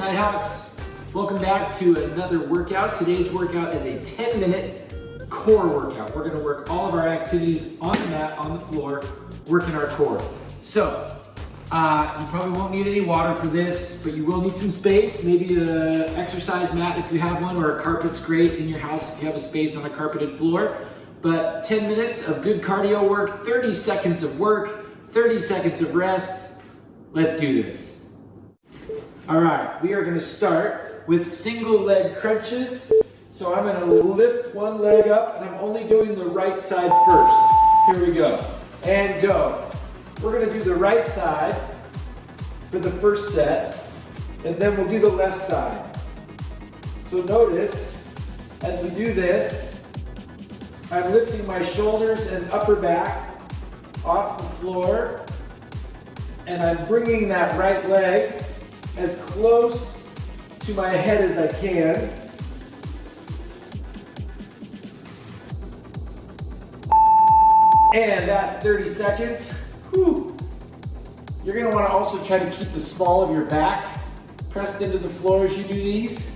Nighthawks, welcome back to another workout. Today's workout is a 10-minute core workout. We're gonna work all of our activities on the mat, on the floor, working our core. So, you probably won't need any water for this, but you will need some space, maybe an exercise mat if you have one, or a carpet's great in your house if you have a space on a carpeted floor. But 10 minutes of good cardio work, 30 seconds of work, 30 seconds of rest. Let's do this. All right, we are gonna start with single leg crunches. So I'm gonna lift one leg up and I'm only doing the right side first. Here we go, and go. We're gonna do the right side for the first set, and then we'll do the left side. So notice, as we do this, I'm lifting my shoulders and upper back off the floor, and I'm bringing that right leg as close to my head as I can. And that's 30 seconds. Whew. You're gonna wanna also try to keep the small of your back pressed into the floor as you do these.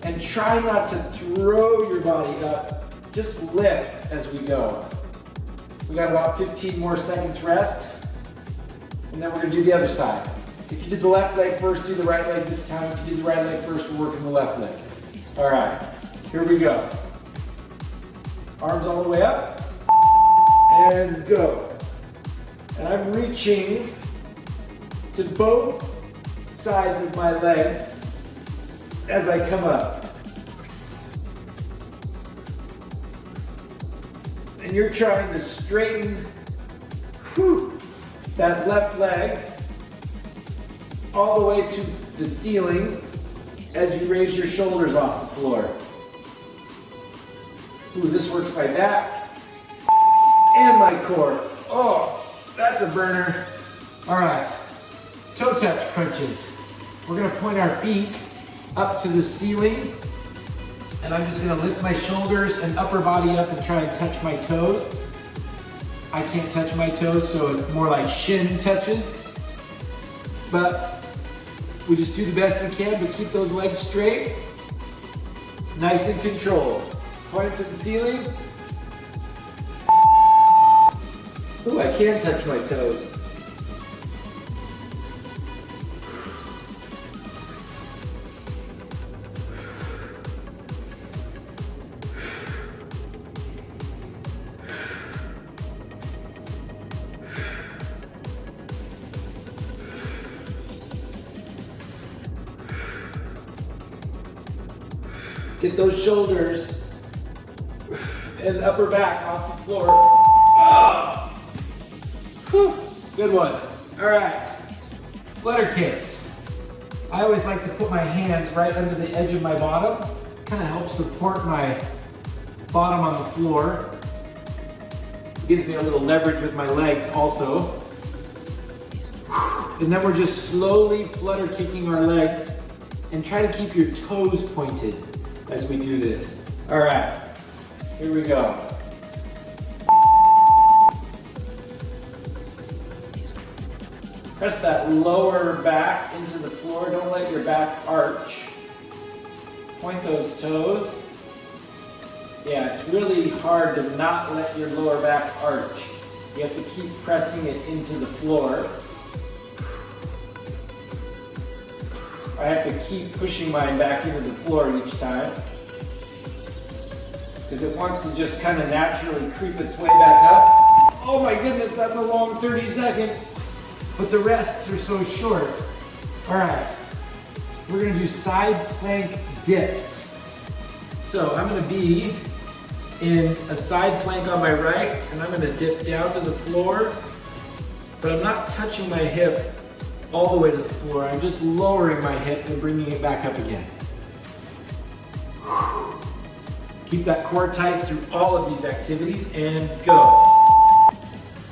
And try not to throw your body up, just lift as we go. We got about 15 more seconds rest, and then we're gonna do the other side. If you did the left leg first, do the right leg this time. If you did the right leg first, we're working the left leg. All right, here we go. Arms all the way up, and go. And I'm reaching to both sides of my legs as I come up. And you're trying to straighten that left leg all the way to the ceiling as you raise your shoulders off the floor. Ooh, this works my back and my core. Oh, that's a burner. All right, toe touch crunches. We're gonna point our feet up to the ceiling, and I'm just gonna lift my shoulders and upper body up and try and touch my toes. I can't touch my toes, so it's more like shin touches. But we just do the best we can, but keep those legs straight, nice and controlled. Point to the ceiling. Ooh, I can touch my toes. Get those shoulders and upper back off the floor. Oh. Whew. Good one. All right, flutter kicks. I always like to put my hands right under the edge of my bottom. Kind of helps support my bottom on the floor. Gives me a little leverage with my legs also. And then we're just slowly flutter kicking our legs, and try to keep your toes pointed as we do this. All right, here we go. Press that lower back into the floor. Don't let your back arch. Point those toes. Yeah, it's really hard to not let your lower back arch. You have to keep pressing it into the floor. I have to keep pushing mine back into the floor each time, because it wants to just kind of naturally creep its way back up. Oh my goodness, that's a long 30 seconds, but the rests are so short. All right, we're gonna do side plank dips. So I'm gonna be in a side plank on my right, and I'm gonna dip down to the floor, but I'm not touching my hip all the way to the floor. I'm just lowering my hip and bringing it back up again. Keep that core tight through all of these activities, and go.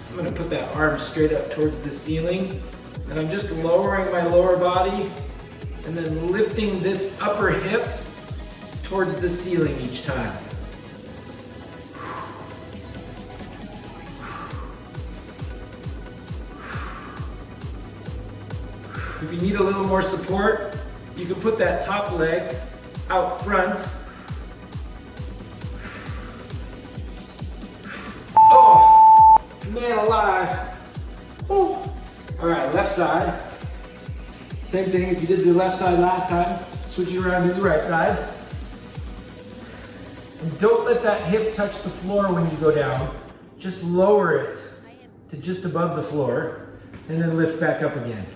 I'm gonna put that arm straight up towards the ceiling, and I'm just lowering my lower body and then lifting this upper hip towards the ceiling each time. If you need a little more support, You can put that top leg out front. Oh, man alive. Oh. All right, left side. Same thing, if you did the left side last time, switch it around to the right side. And don't let that hip touch the floor when you go down. Just lower it to just above the floor and then lift back up again.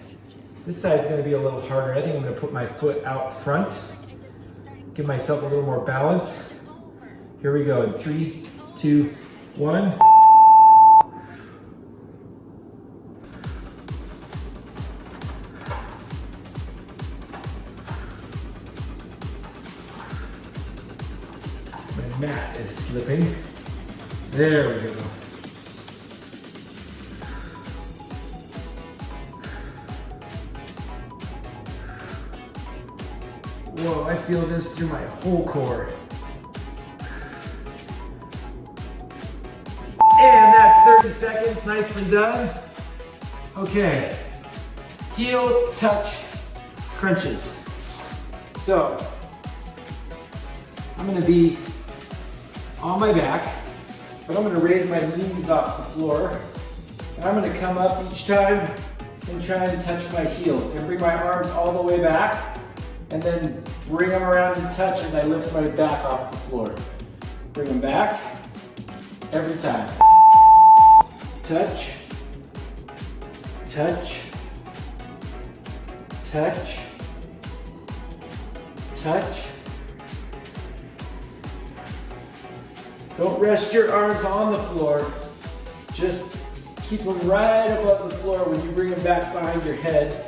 This side's gonna be a little harder. I think I'm gonna put my foot out front, give myself a little more balance. Here we go, in 3, 2, 1. My mat is slipping. There we go. Whoa, I feel this through my whole core. And that's 30 seconds, nicely done. Okay, heel touch crunches. So, I'm gonna be on my back, but I'm gonna raise my knees off the floor. And I'm gonna come up each time and try and touch my heels and bring my arms all the way back and then bring them around and touch as I lift my back off the floor. Bring them back every time. Touch, touch, touch, touch. Don't rest your arms on the floor. Just keep them right above the floor when you bring them back behind your head.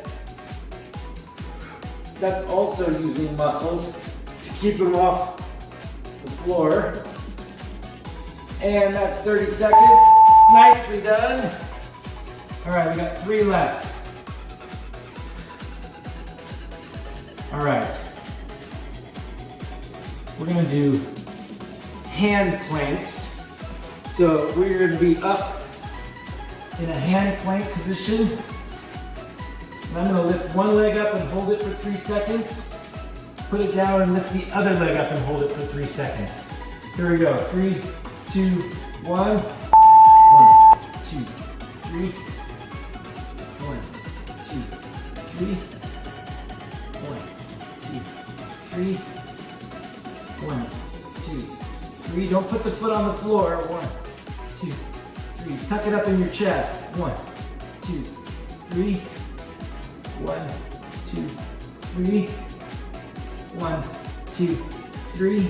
That's also using muscles to keep them off the floor. And that's 30 seconds. Nicely done. All right, we got 3 left. All right. We're gonna do hand planks. So we're gonna be up in a hand plank position. And I'm gonna lift one leg up and hold it for 3 seconds. Put it down and lift the other leg up and hold it for 3 seconds. Here we go, 3, 2, 1. 1, 2, 3. 1, 2, 3. 1, 2, 3. 1, 2, 3. Don't put the foot on the floor. 1, 2, 3. Tuck it up in your chest. 1, 2, 3. 1, 2, 3. 1, 2, 3.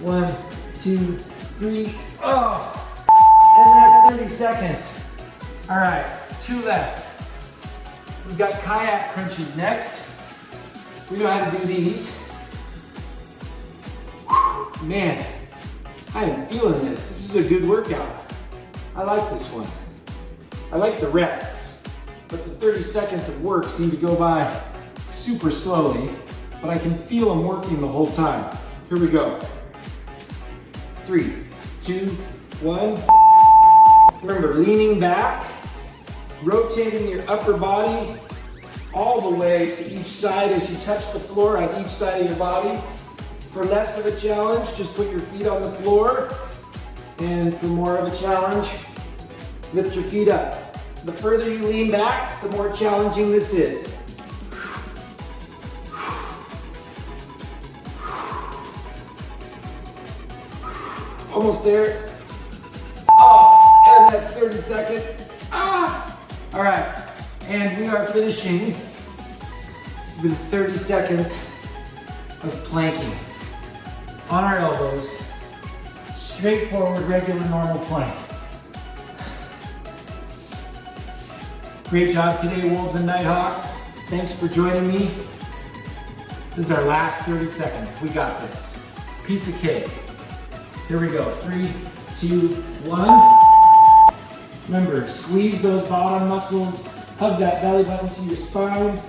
1, 2, 3. Oh! And that's 30 seconds. All right, 2 left. We've got kayak crunches next. We know how to do these. Man, I am feeling this. This is a good workout. I like this one. I like the rests, but the 30 seconds of work seem to go by super slowly, but I can feel them working the whole time. Here we go. 3, 2, 1. Remember, leaning back, rotating your upper body all the way to each side as you touch the floor on each side of your body. For less of a challenge, just put your feet on the floor. And for more of a challenge, lift your feet up. The further you lean back, the more challenging this is. Almost there. Oh, and that's 30 seconds. Ah! All right, and we are finishing with 30 seconds of planking. On our elbows, straightforward, regular, normal plank. Great job today, Wolves and Nighthawks. Thanks for joining me. This is our last 30 seconds. We got this. Piece of cake. Here we go. 3, 2, 1. Remember, squeeze those bottom muscles. Hug that belly button to your spine.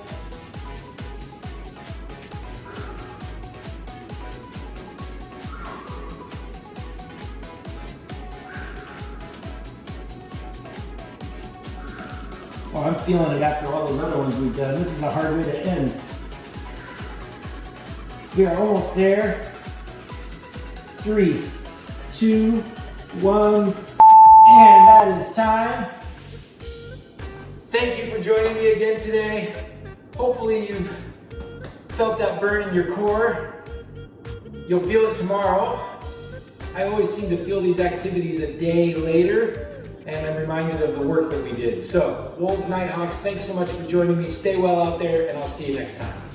Oh, I'm feeling it after all those other ones we've done. This is a hard way to end. We are almost there. 3, 2, 1, and that is time. Thank you for joining me again today. Hopefully you've felt that burn in your core. You'll feel it tomorrow. I always seem to feel these activities a day later, and I'm reminded of the work that we did. So, Wolves, Nighthawks, thanks so much for joining me. Stay well out there, and I'll see you next time.